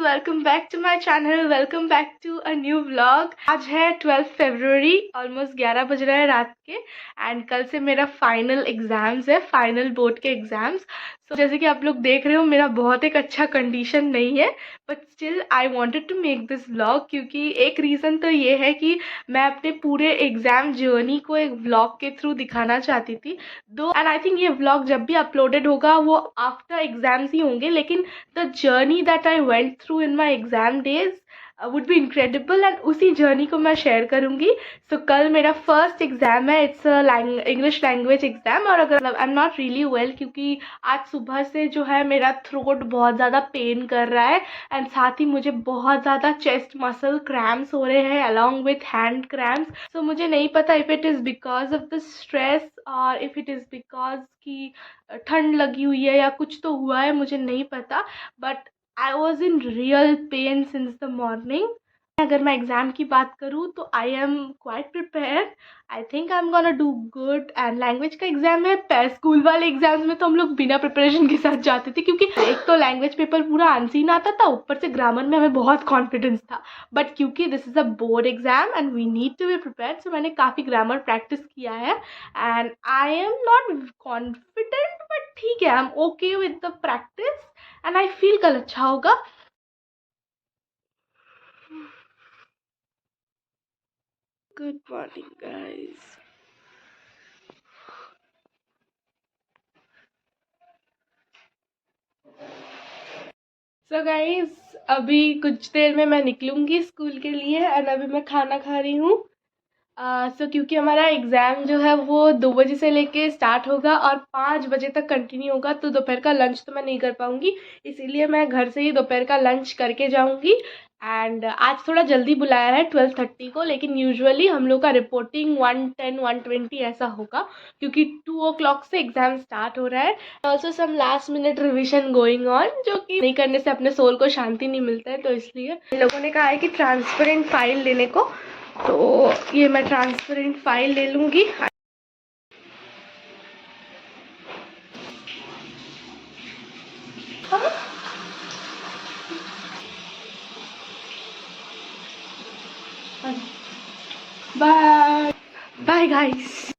Welcome back to my channel, welcome back to a new vlog. आज है 12 फरवरी, almost 11 बज रहे हैं रात के। एंड कल से मेरा फाइनल एग्ज़ाम्स है, फाइनल बोर्ड के एग्ज़ाम्स। सो जैसे कि आप लोग देख रहे हो, मेरा बहुत एक अच्छा कंडीशन नहीं है, but still I wanted to make this vlog, क्योंकि एक रीज़न तो ये है कि मैं अपने पूरे एग्ज़ाम जर्नी को एक व्लॉग के थ्रू दिखाना चाहती थी दो। एंड आई थिंक ये व्लॉग जब भी अपलोडेड होगा वो आफ्टर एग्ज़ाम्स ही होंगे, लेकिन the journey that I went through in my exam days would be incredible, and उसी जर्नी को मैं शेयर करूँगी। सो कल मेरा फर्स्ट एग्ज़ाम है, इट्स इंग्लिश लैंग्वेज एग्ज़ाम। और अगर आई एम नॉट रियली वेल, क्योंकि आज सुबह से जो है मेरा थ्रोट बहुत ज़्यादा पेन कर रहा है, एंड साथ ही मुझे बहुत ज़्यादा चेस्ट मसल क्रैम्प्स हो रहे हैं अलॉन्ग विथ हैंड क्रैम्प्स। सो मुझे नहीं पता if it is because of the stress और इफ़ इट इज़ बिकॉज कि ठंड लगी हुई है या कुछ तो हुआ है, मुझे नहीं पता। But I was in real pain since the morning. अगर मैं एग्ज़ाम की बात करूँ तो I am quite prepared, I think I am gonna do good. And language का एग्ज़ाम है, स्कूल वाले एग्जाम्स में तो हम लोग बिना प्रिपरेशन के साथ जाते थे, क्योंकि एक तो लैंग्वेज पेपर पूरा अनसीन आता था, ऊपर से ग्रामर में हमें बहुत कॉन्फिडेंस था। बट क्योंकि this is a board exam and we need to be prepared, so मैंने काफ़ी ग्रामर प्रैक्टिस किया है। And I am not confident, but ठीक है, I am okay with the practice and I feel कल अच्छा होगा। Good morning guys. So guys, अभी कुछ देर में मैं निकलूंगी स्कूल के लिए, एंड अभी मैं खाना खा रही हूँ। क्योंकि हमारा एग्ज़ाम जो है वो 2 बजे से लेके स्टार्ट होगा और 5 बजे तक कंटिन्यू होगा, तो दोपहर का लंच तो मैं नहीं कर पाऊँगी, इसीलिए मैं घर से ही दोपहर का लंच करके जाऊँगी। एंड आज थोड़ा जल्दी बुलाया है 12:30 को, लेकिन यूजुअली हम लोग का रिपोर्टिंग 1:10 1:20 ऐसा होगा, क्योंकि 2 o'clock से एग्ज़ाम स्टार्ट हो रहा है। Also some last minute revision going on, जो कि नहीं करने से अपने सोल को शांति नहीं मिलता है, तो इसलिए इन लोगों ने कहा है कि ट्रांसपेरेंट फाइल लेने को, तो ये मैं ट्रांसपेरेंट फाइल ले लूँगी। Bye bye guys.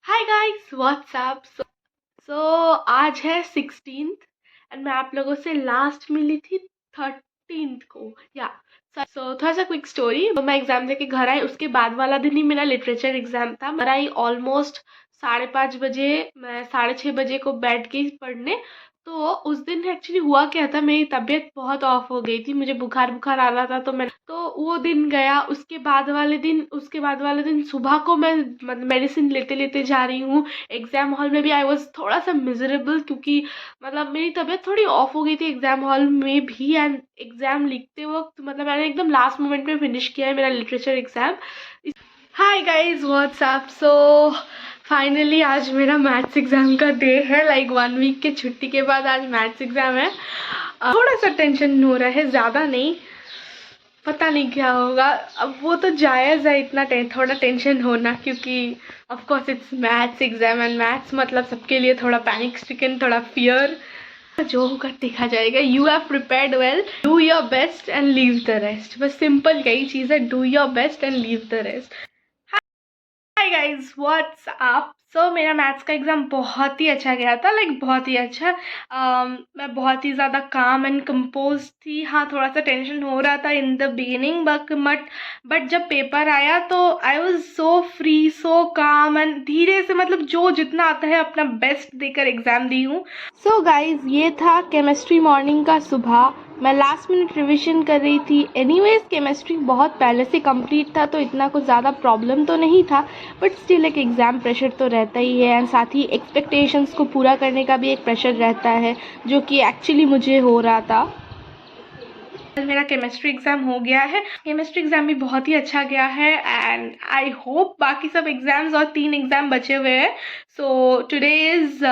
Hi guys, what's up. So आज है 16th एंड मैं आप लोगों से लास्ट मिली थी 13th को, या सो थोड़ा सा क्विक स्टोरी। मैं एग्जाम देके घर आई, उसके बाद वाला दिन ही मेरा लिटरेचर एग्जाम था। घर आई ऑलमोस्ट 5:30 बजे, मैं 6:30 बजे को बैठ गई पढ़ने। तो उस दिन एक्चुअली हुआ क्या था, मेरी तबीयत बहुत ऑफ हो गई थी, मुझे बुखार बुखार आ रहा था, तो वो दिन गया। उसके बाद वाले दिन सुबह को मैं मेडिसिन लेते लेते जा रही हूँ। एग्जाम हॉल में भी आई वॉज थोड़ा सा मिजरेबल, क्योंकि मतलब मेरी तबीयत थोड़ी ऑफ हो गई थी एग्जाम हॉल में भी। एंड एग्जाम लिखते वक्त मतलब मैंने एकदम लास्ट मोमेंट में फिनिश किया है मेरा literature exam. Hi guys, what's up. So finally आज मेरा मैथ्स एग्ज़ाम का डे है, लाइक 1 वीक के छुट्टी के बाद आज मैथ्स एग्ज़ाम है। थोड़ा सा टेंशन हो रहा है, ज़्यादा नहीं, पता नहीं क्या होगा। अब वो तो जायज़ है इतना थोड़ा टेंशन होना, क्योंकि of course it's maths exam, and maths मतलब सबके लिए थोड़ा पैनिक स्ट्रिकन, थोड़ा फियर। जो होगा देखा जाएगा। You have prepared well, do your best and leave the rest. बस सिंपल यही चीज़ है, do your best and leave the rest. Hi guys, what's up. So मेरा मैथ्स का एग्ज़ाम बहुत ही अच्छा गया था, लाइक बहुत ही अच्छा। मैं बहुत ही ज़्यादा काम एंड कंपोज थी। हाँ, थोड़ा सा टेंशन हो रहा था इन द बिगिनिंग, बट जब पेपर आया तो आई वॉज सो फ्री, सो काम, एंड धीरे से मतलब जो जितना आता है अपना बेस्ट देकर एग्ज़ाम दी हूँ। सो गाइज, ये था केमिस्ट्री मॉर्निंग का सुबह। मैं लास्ट मिनट रिवीजन कर रही थी। एनीवेज केमिस्ट्री बहुत पहले से कंप्लीट था, तो इतना कुछ ज़्यादा प्रॉब्लम तो नहीं था, बट स्टिल एक एग्ज़ाम प्रेशर तो रहता ही है, एंड साथ ही एक्सपेक्टेशंस को पूरा करने का भी एक प्रेशर रहता है, जो कि एक्चुअली मुझे हो रहा था। मेरा केमिस्ट्री एग्ज़ाम हो गया है। केमिस्ट्री एग्ज़ाम भी बहुत ही अच्छा गया है, एंड आई होप बाकी सब एग्ज़ाम्स और 3 एग्ज़ाम बचे हुए हैं। So today is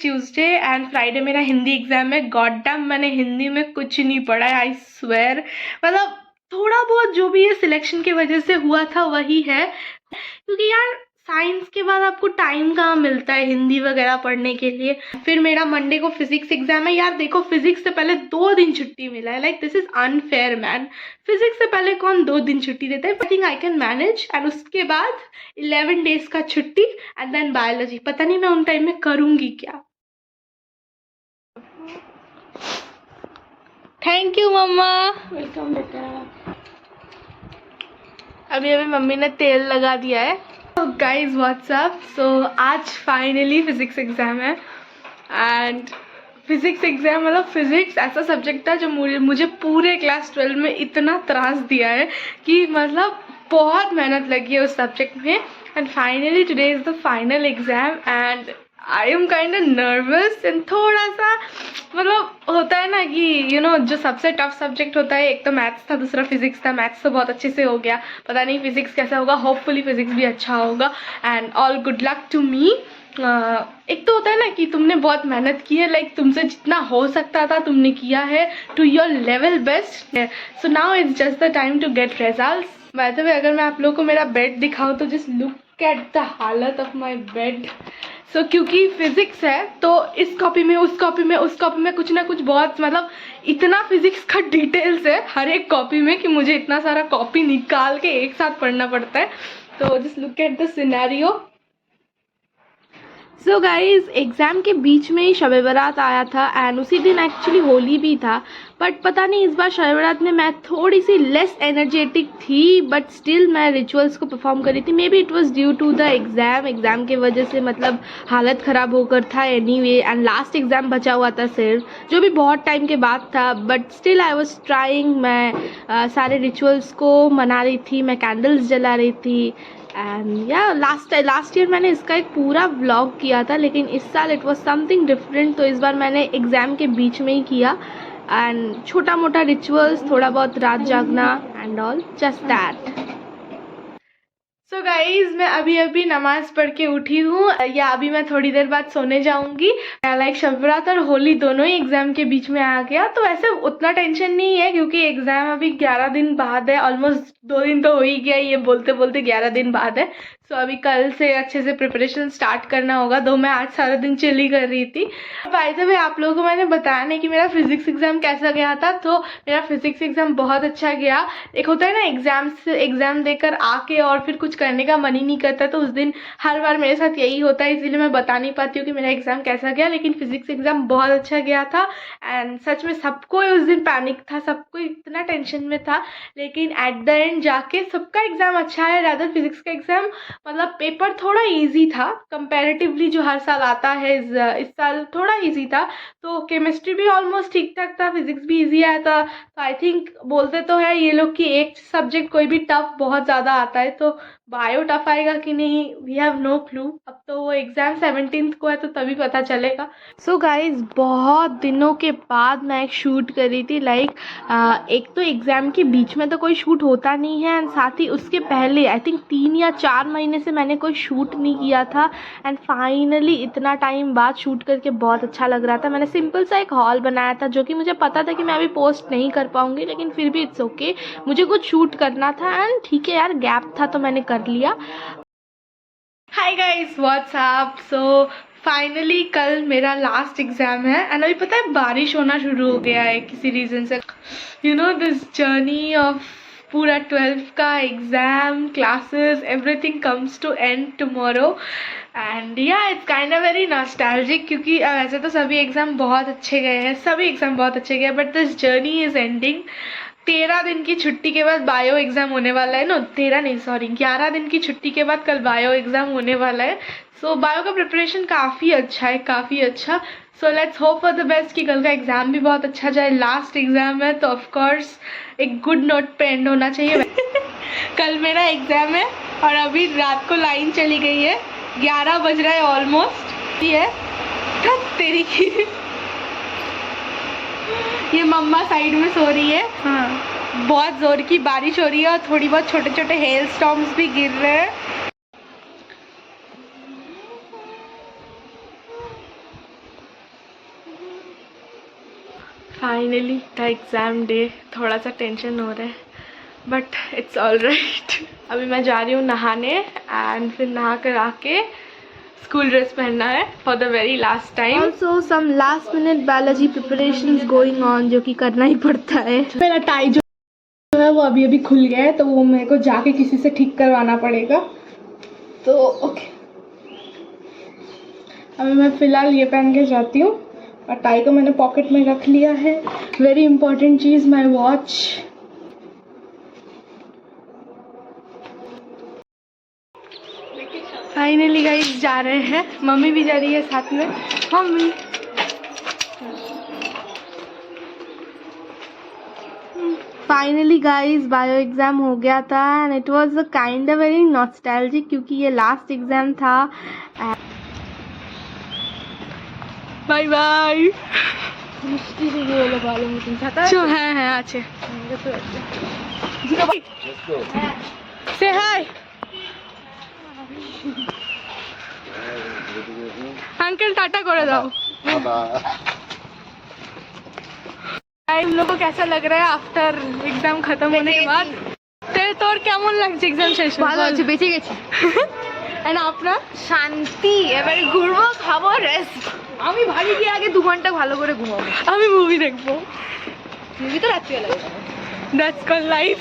Tuesday and Friday मेरा हिंदी एग्ज़ाम है। गॉड डैम, मैंने हिंदी में कुछ नहीं पढ़ा है, आई स्वेयर। मतलब थोड़ा बहुत जो भी ये सिलेक्शन की वजह से हुआ था वही है, क्योंकि यार साइंस के बाद आपको टाइम कहाँ मिलता है हिंदी वगैरह पढ़ने के लिए। फिर मेरा मंडे को फिजिक्स एग्जाम है यार, देखो फिजिक्स से पहले 2 दिन छुट्टी मिला है, like this is unfair man. Physics से पहले कौन 2 दिन छुट्टी देता है? आई think I can manage. And उसके बाद 11 डेज का छुट्टी एंड देन बायोलॉजी। पता नहीं मैं उन टाइम में करूंगी क्या। Thank you mamma. वेलकम बेटा। अभी अभी मम्मी ने तेल लगा दिया है। Guys what's up. सो आज फाइनली फिजिक्स एग्जाम है एंड फिजिक्स एग्जाम मतलब फिजिक्स ऐसा सब्जेक्ट था जो मुझे पूरे क्लास 12 में इतना त्रास दिया है कि मतलब बहुत मेहनत लगी है उस सब्जेक्ट में। And finally today is the final exam and I am kind of nervous and थोड़ा सा मतलब होता है ना कि जो सबसे टफ सब्जेक्ट होता है, एक तो मैथ्स था, दूसरा फिजिक्स था। मैथ्स तो बहुत अच्छे से हो गया, पता नहीं फिजिक्स कैसा होगा, होपफुली फिजिक्स भी अच्छा होगा and all good luck to me. एक तो होता है ना कि तुमने बहुत मेहनत की है, लाइक तुमसे जितना हो सकता था तुमने किया है to your level best. So now it's just the time to get results. By the way अगर मैं आप लोगों को मेरा बेड दिखाऊं तो जस्ट लुक एट द हालत ऑफ माई बेड। सो क्योंकि फिजिक्स है तो इस कॉपी में उस कॉपी में उस कॉपी में कुछ ना कुछ बहुत मतलब इतना फिजिक्स का डिटेल्स है हर एक कॉपी में कि मुझे इतना सारा कॉपी निकाल के एक साथ पढ़ना पड़ता है। तो just look at the scenario. So guys exam के बीच में ही शब बारात आया था एंड उसी दिन एक्चुअली होली भी था, बट पता नहीं इस बार शब बारात में मैं थोड़ी सी लेस एनर्जेटिक थी, बट स्टिल मैं रिचुअल्स को परफॉर्म कर रही थी। Maybe it was due to the exam के वजह से मतलब हालत ख़राब होकर था एनीवे। एंड लास्ट एग्ज़ाम बचा हुआ था सिर्फ, जो भी बहुत टाइम के बाद था, but still I was trying. मैं सारे रिचुअल्स को मना रही थी, मैं कैंडल्स जला रही थी एंड या लास्ट ईयर मैंने इसका एक पूरा व्लॉग किया था, लेकिन इस साल इट वाज समथिंग डिफरेंट। तो इस बार मैंने एग्ज़ाम के बीच में ही किया एंड छोटा मोटा रिचुअल्स, थोड़ा बहुत रात जागना and all just that. So guys मैं अभी अभी नमाज पढ़ के उठी हूँ या अभी मैं थोड़ी देर बाद सोने जाऊंगी। लाइक शब बारात और होली दोनों ही एग्जाम के बीच में आ गया, तो वैसे उतना टेंशन नहीं है क्योंकि एग्जाम अभी 11 दिन बाद है। ऑलमोस्ट 2 दिन तो हो ही गया, ये बोलते बोलते 11 दिन बाद है। सो अभी कल से अच्छे से प्रिपरेशन स्टार्ट करना होगा, दो मैं आज सारा दिन चिली कर रही थी। बाय द वे आप लोगों को मैंने बताया नहीं कि मेरा फिजिक्स एग्जाम कैसा गया था, तो मेरा फिजिक्स एग्जाम बहुत अच्छा गया। एक होता है ना एग्जाम देकर आके और फिर कुछ करने का मन ही नहीं करता, तो उस दिन हर बार मेरे साथ यही होता है, इसीलिए मैं बता नहीं पाती हूँ कि मेरा एग्जाम कैसा गया। लेकिन फिजिक्स एग्जाम बहुत अच्छा गया था एंड सच में सबको उस दिन पैनिक था, सबको इतना टेंशन में था, लेकिन एट द एंड जाके सबका एग्जाम अच्छा है। रादर फिजिक्स का एग्जाम मतलब पेपर थोड़ा इजी था कंपैरेटिवली, जो हर साल आता है इस साल थोड़ा इजी था। तो केमिस्ट्री भी ऑलमोस्ट ठीक ठाक था, फिजिक्स भी इजी आया था। तो आई थिंक बोलते तो है ये लोग कि एक सब्जेक्ट कोई भी टफ बहुत ज़्यादा आता है, तो बायो टफ आएगा कि नहीं वी हैव नो क्लू। अब तो वो एग्ज़ाम 17 को है तो तभी पता चलेगा। सो गाइज बहुत दिनों के बाद मैं एक शूट करी थी। लाइक एक तो एग्ज़ाम के बीच में तो कोई शूट होता नहीं है एंड साथ ही उसके पहले आई थिंक 3 या 4 महीने से मैंने कोई शूट नहीं किया था एंड फाइनली इतना टाइम बाद शूट करके बहुत अच्छा लग रहा था। मैंने सिंपल सा एक हॉल बनाया था जो कि मुझे पता था कि मैं अभी पोस्ट नहीं कर पाऊँगी, लेकिन फिर भी इट्स ओके, मुझे कुछ शूट करना था एंड ठीक है यार गैप था तो मैंने कर लिया। हाय गाइस व्हाट्सअप। सो फाइनली कल मेरा लास्ट एग्ज़ाम है एंड अभी पता है बारिश होना शुरू हो गया है किसी रीज़न से। दिस जर्नी ऑफ पूरा 12th का exam, classes, everything comes to end tomorrow and या it's kind of very nostalgic, क्योंकि वैसे तो सभी एग्ज़ाम बहुत अच्छे गए हैं, सभी एग्ज़ाम बहुत अच्छे गए, but this journey is ending. 13 दिन की छुट्टी के बाद बायो एग्ज़ाम होने वाला है। 13 नहीं सॉरी 11 दिन की छुट्टी के बाद कल बायो एग्ज़ाम होने वाला है। सो बायो का प्रिपरेशन काफ़ी अच्छा है, काफ़ी अच्छा। So let's hope for the best कि कल का एग्ज़ाम भी बहुत अच्छा जाए। लास्ट एग्ज़ाम है तो ऑफकोर्स एक गुड नोट पे एंड होना चाहिए। कल मेरा एग्ज़ाम है और अभी रात को लाइन चली गई है, 11 बज रहा है ऑलमोस्ट। ये तेरी की ये मम्मा साइड में सो रही है। हाँ बहुत ज़ोर की बारिश हो रही है और थोड़ी बहुत छोटे छोटे हेल स्टॉर्म्स भी गिर रहे हैं। फाइनली द एग्ज़ाम डे, थोड़ा सा टेंशन हो रहा है बट इट्स ऑल राइट। अभी मैं जा रही हूँ नहाने एंड फिर नहा कर आके स्कूल ड्रेस पहनना है for the very last time. Also some last minute biology preparations going on, जो कि करना ही पड़ता है। मेरा टाई जो है वो अभी अभी खुल गया है, तो वो मेरे को जाके किसी से ठीक करवाना पड़ेगा। तो ओके, अभी मैं फ़िलहाल ये पहन के जाती हूँ और टाई को मैंने पॉकेट में रख लिया है। Very important cheese, my watch. Finally guys जा रहे हैं, मम्मी भी जा रही है साथ में। Mummy finally guys bio exam हो गया था and it was a kind of very nostalgic, क्योंकि ये लास्ट एग्ज़ाम था। Bye bye. मिष्टी से ये वाला बालों में तुम चाहता है? है अच्छे। से हाय अंकल, टाटा करे दाओ। तुम लोगों को कैसा लग रहा है आफ्टर एग्जाम खत्म होने के बाद? तेरे तोर কেমন লাগছে এক্সাম শেষ? ভালো আছে, বেঁচে গেছি। এন্ড আপনার? শান্তি, এবারে ঘুরবো, খাবো, রেস্ট। আমি বাড়ি গিয়ে আগে 2 ঘন্টা ভালো করে ঘুমাবো। আমি মুভি দেখবো। মুভি তো রাত্রিবেলা দেখবো। That's call life.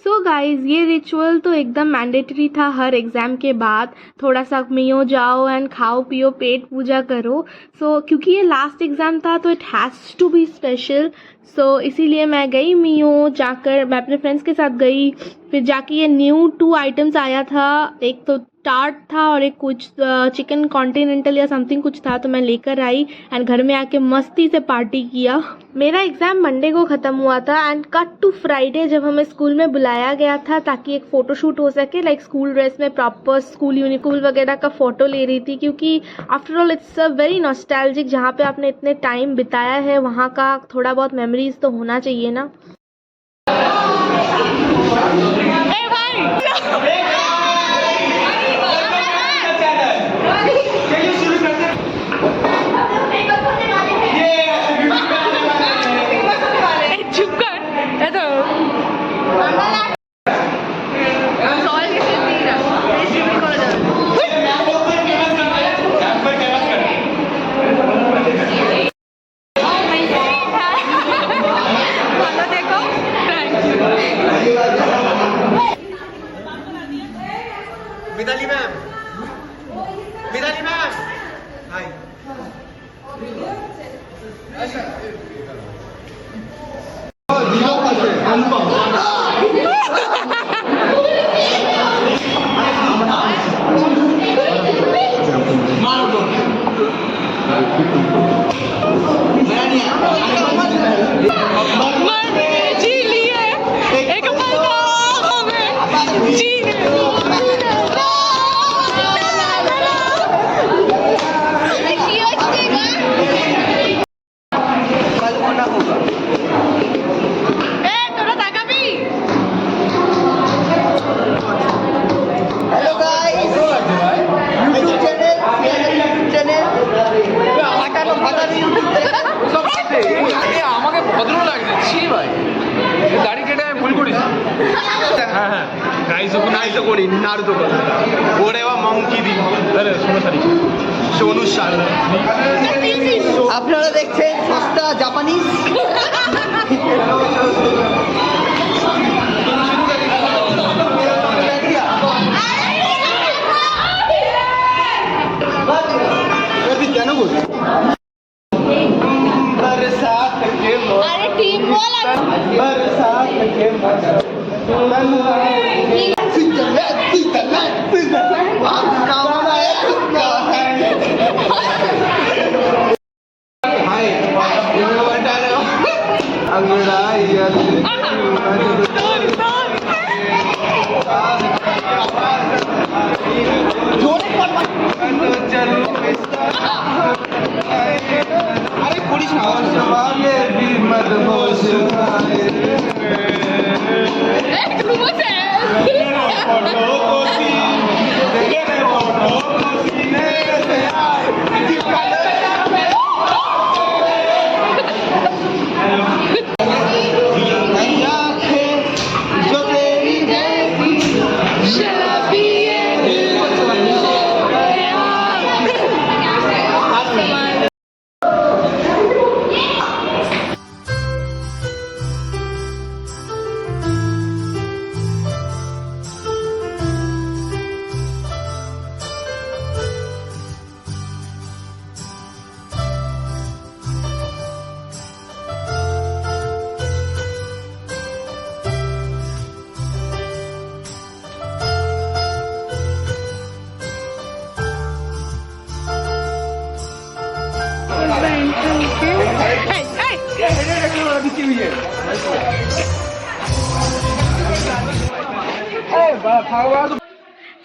So guys ये रिचुअल तो एकदम मैंडेटरी था हर एग्ज़ाम के बाद। थोड़ा सा मियो जाओ एंड खाओ पियो, पेट पूजा करो। सो क्योंकि ये लास्ट एग्ज़ाम था तो it has to be special. So इसीलिए मैं गई मियो जाकर, मैं अपने फ्रेंड्स के साथ गई। फिर जाके ये न्यू 2 आइटम्स आया था, एक तो टार्ट था और एक कुछ चिकन कॉन्टिनेंटल या समथिंग कुछ था, तो मैं लेकर आई एंड घर में आके मस्ती से पार्टी किया। मेरा एग्ज़ाम मंडे को ख़त्म हुआ था एंड कट टू फ्राइडे जब हमें स्कूल में बुलाया गया था ताकि एक फ़ोटोशूट हो सके, लाइक स्कूल ड्रेस में प्रॉपर स्कूल यूनिफॉर्म वगैरह का फ़ोटो ले रही थी, क्योंकि after all it's a very nostalgic. जहाँ पे आपने इतने टाइम बिताया है वहाँ का थोड़ा बहुत मेमोरीज तो होना चाहिए ना। मिताली मैम, मिताली मैम, हाय। আমাকে ভদ্র লাগছে, ছি ভাই, দাড়ি কেটে আমি ভুল করিস। হ্যাঁ হ্যাঁ, নাইসো করি নারুতো কথা ওরে বা মঙ্কি দি আরে সোনু শাল। আপনারা দেখছেন সস্তা জাপানিজ। কেন বলছি बरसात के मौसम, अरे टीम बोला बरसात के मौसम, हाय अंगड़ा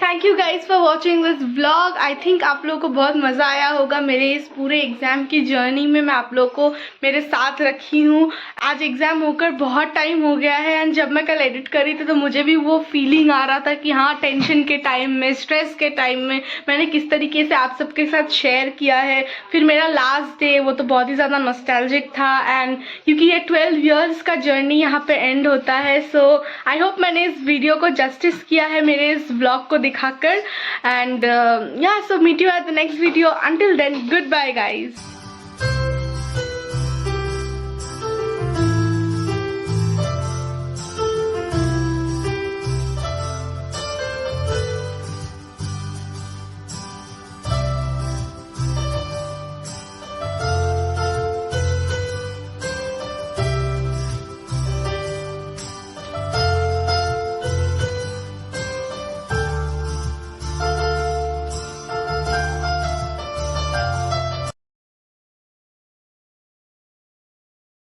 thank you guys for watching this vlog. I think आप लोगों को बहुत मज़ा आया होगा मेरे इस पूरे एग्ज़ाम की जर्नी में। मैं आप लोगों को मेरे साथ रखी हूँ। आज एग्ज़ाम होकर बहुत टाइम हो गया है एंड जब मैं कल एडिट करी थी तो मुझे भी वो फीलिंग आ रहा था कि हाँ, टेंशन के टाइम में, स्ट्रेस के टाइम में मैंने किस तरीके से आप सबके साथ शेयर किया है। फिर मेरा लास्ट डे वो तो बहुत ही ज़्यादा नॉस्टैल्जिक था एंड क्योंकि ये 12 इयर्स का जर्नी यहाँ पे एंड होता है। सो आई होप मैंने इस वीडियो को जस्टिस किया है मेरे इस व्लॉग को दिखाकर। And yeah, so meet you at the next video. Until then, goodbye guys.